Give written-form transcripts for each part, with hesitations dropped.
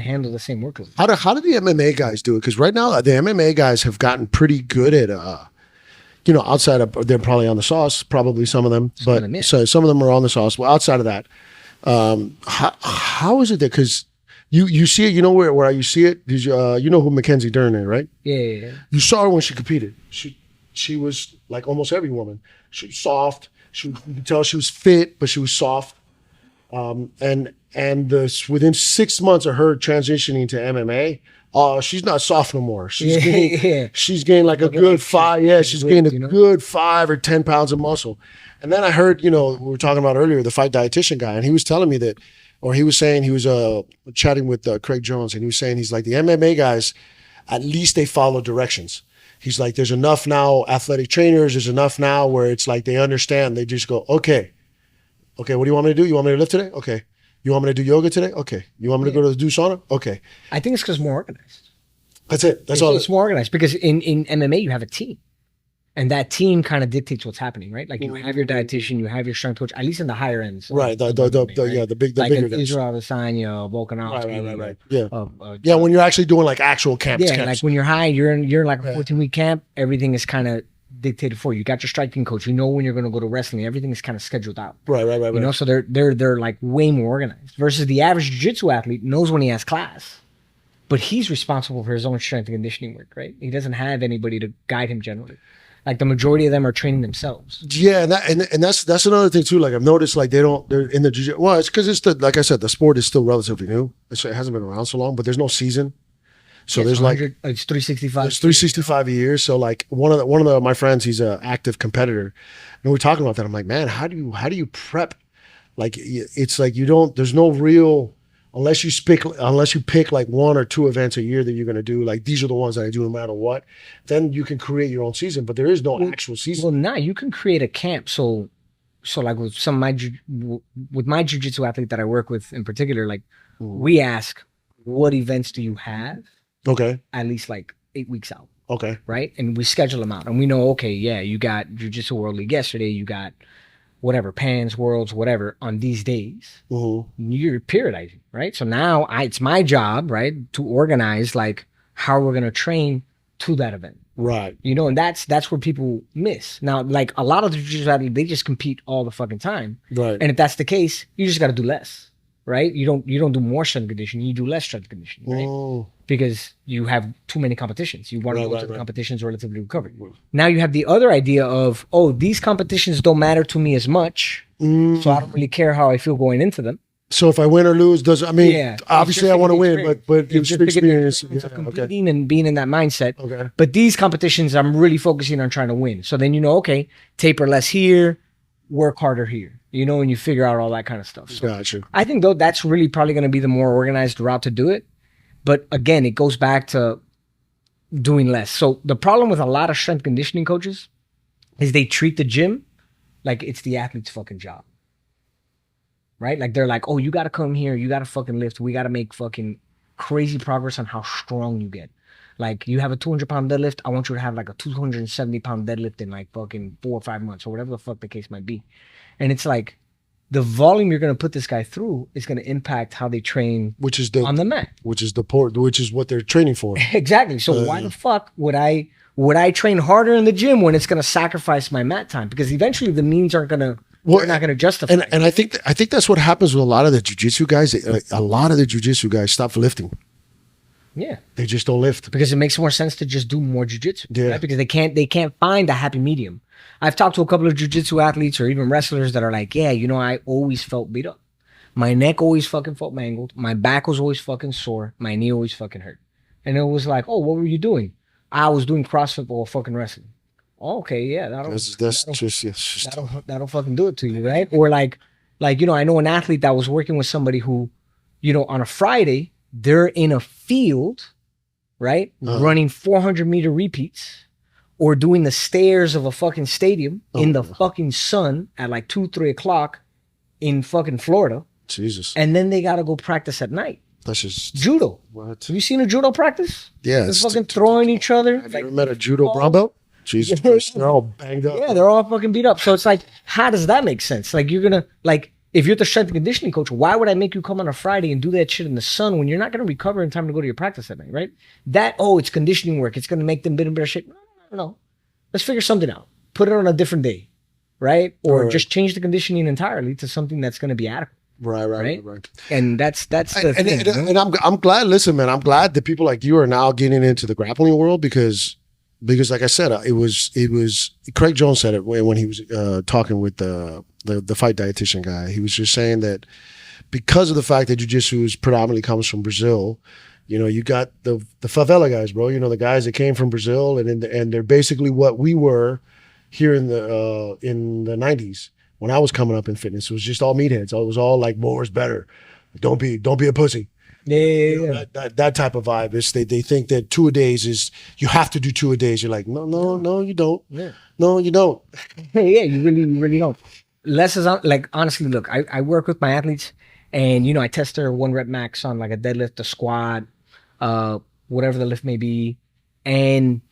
handle the same workload. How do the MMA guys do it? Because right now the MMA guys have gotten pretty good at outside of, they're probably on the sauce, probably some of them, so some of them are on the sauce. Well, outside of that, how is it that, because you see it, where you see it, you know who Mackenzie Dern is, right? Yeah. You saw her when she competed. She was like almost every woman. She was soft. You could tell she was fit, but she was soft. And within 6 months of her transitioning to MMA, she's not soft no more. She's gained like a good 5. Yeah, she's gained a good 5 or 10 pounds of muscle. And then I heard, we were talking about earlier, the fight dietitian guy, and he was telling me that, or he was saying, he was chatting with Craig Jones, and he was saying, he's like, the MMA guys, at least they follow directions. He's like, there's enough now athletic trainers, there's enough now where it's like they understand. They just go, okay, what do you want me to do? You want me to lift today? Okay. You want me to do yoga today? Okay. You want me to go to do sauna? Okay. I think it's because more organized. That's it. That's all. It's more organized because in MMA you have a team, and that team kind of dictates what's happening, right? Like you have your dietitian, you have your strength coach, at least in the higher ends. Right. The bigger guys. Israel Adesanya, Volkanovski. Right. Yeah. When you're actually doing like actual camps. Yeah. Like when you're high, you're in like a 14-week camp. Everything is kind of dictated for you. You got your striking coach. You know when you're going to go to wrestling. Everything is kind of scheduled out. Right. So they're like way more organized. Versus the average jiu-jitsu athlete knows when he has class, but he's responsible for his own strength and conditioning work. Right? He doesn't have anybody to guide him generally. Like the majority of them are training themselves. Yeah, and that's another thing too. Like I've noticed, like they're in the jiu-jitsu. Well, it's because like I said, the sport is still relatively new. It hasn't been around so long, but there's no season. So there's like it's 365. It's 365 a year. So like one of my friends, he's an active competitor, and we're talking about that. I'm like, man, how do you prep? Like it's like there's no real, unless you pick like 1 or 2 events a year that you're gonna do. Like these are the ones that I do no matter what. Then you can create your own season, but there is no actual season. Well, now you can create a camp. So like with my jiu-jitsu athlete that I work with in particular, like we ask, what events do you have? Okay. At least like 8 weeks out. Okay. Right? And we schedule them out. And we know, okay, yeah, you got Jiu-Jitsu World League yesterday. You got whatever, Pans, Worlds, whatever, on these days. Mm-hmm. You're periodizing, right? So now it's my job, right, to organize like how we're going to train to that event. Right. And that's where people miss. Now, like a lot of the Jiu-Jitsu athletes, they just compete all the fucking time. Right. And if that's the case, you just got to do less. Right? You don't do more strength conditioning, you do less strength conditioning, right? Oh. Because you have too many competitions. You want to go to the competitions relatively recovered. Now you have the other idea of, these competitions don't matter to me as much, so I don't really care how I feel going into them. So if I win or lose, obviously I want to win, but it's just experience. Competing and being in that mindset. Okay. But these competitions, I'm really focusing on trying to win. So then taper less here, work harder here. And you figure out all that kind of stuff. So gotcha. I think though that's really probably going to be the more organized route to do it. But again, it goes back to doing less. So the problem with a lot of strength conditioning coaches is they treat the gym like it's the athlete's fucking job. Right? Like they're like, you got to come here. You got to fucking lift. We got to make fucking crazy progress on how strong you get. Like you have a 200-pound deadlift. I want you to have like a 270-pound deadlift in like fucking 4 or 5 months or whatever the fuck the case might be. And it's like the volume you're going to put this guy through is going to impact how they train on the mat. Which is what they're training for. Exactly. So why the fuck would I train harder in the gym when it's going to sacrifice my mat time? Because eventually the means aren't going to, they're not going to justify it. And I think that's what happens with a lot of the jiu-jitsu guys. A lot of the jiu-jitsu guys stop lifting. Yeah. They just don't lift. Because it makes more sense to just do more jiu-jitsu. Yeah. Right? Because they can't find a happy medium. I've talked to a couple of jiu-jitsu athletes or even wrestlers that are like, I always felt beat up. My neck always fucking felt mangled. My back was always fucking sore. My knee always fucking hurt. And it was like, what were you doing? I was doing CrossFit or fucking wrestling. Oh, okay, yeah. That'll fucking do it to you, right? Or like, I know an athlete that was working with somebody who, on a Friday, they're in a field, right? Running 400-meter repeats. Or doing the stairs of a fucking stadium in the fucking sun at like 2-3 o'clock in fucking Florida. Jesus. And then they gotta go practice at night. That's just judo. What? Have you seen a judo practice? Yeah. They're fucking throwing each other. Have you ever met a judo brown belt? Jesus Christ, they're all banged up. Yeah, they're all fucking beat up. So it's like, how does that make sense? Like you're gonna If you're the strength and conditioning coach, why would I make you come on a Friday and do that shit in the sun when you're not going to recover in time to go to your practice at night, right? It's conditioning work. It's going to make them better shape. No. Let's figure something out. Put it on a different day, right? Or just change the conditioning entirely to something that's going to be adequate. Right. And that's the thing. And I'm glad. Listen, man, I'm glad that people like you are now getting into the grappling world because like I said, it was Craig Jones said it when he was talking with the fight dietitian guy. He was just saying that because of the fact that jiu-jitsu predominantly comes from Brazil, you know, you got the favela guys, bro. You know, the guys that came from Brazil and they're basically what we were here in the 90s. When I was coming up in fitness, it was just all meatheads. It was all like more is better. Don't be a pussy. Yeah. You know, that type of vibe. Is they think that 2 a days is you have to do 2 a days. You're like, no, you don't. Yeah. No, you don't. Yeah, you really don't. Less is like, honestly, look, I work with my athletes and, you know, I test their 1 rep max on like a deadlift, a squat, whatever the lift may be. And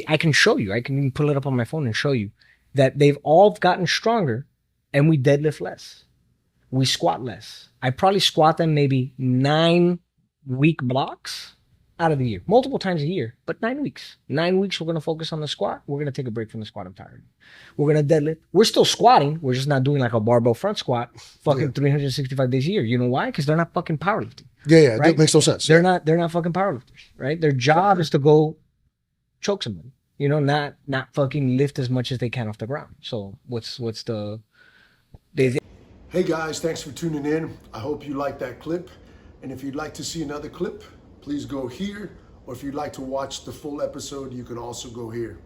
I can show you, I can even pull it up on my phone and show you that they've all gotten stronger and we deadlift less. We squat less. I probably squat them maybe 9 week blocks out of the year, multiple times a year, but 9 weeks. 9 weeks, we're going to focus on the squat. We're going to take a break from the squat entirely. We're going to deadlift. We're still squatting. We're just not doing like a barbell front squat 365 days a year. You know why? Because they're not fucking powerlifting. Yeah, right? That makes no sense. They're not fucking powerlifters, right? Their job is to go choke somebody, you know, not fucking lift as much as they can off the ground. So what's the... Hey guys, thanks for tuning in. I hope you liked that clip. And if you'd like to see another clip, please go here. Or if you'd like to watch the full episode, you can also go here.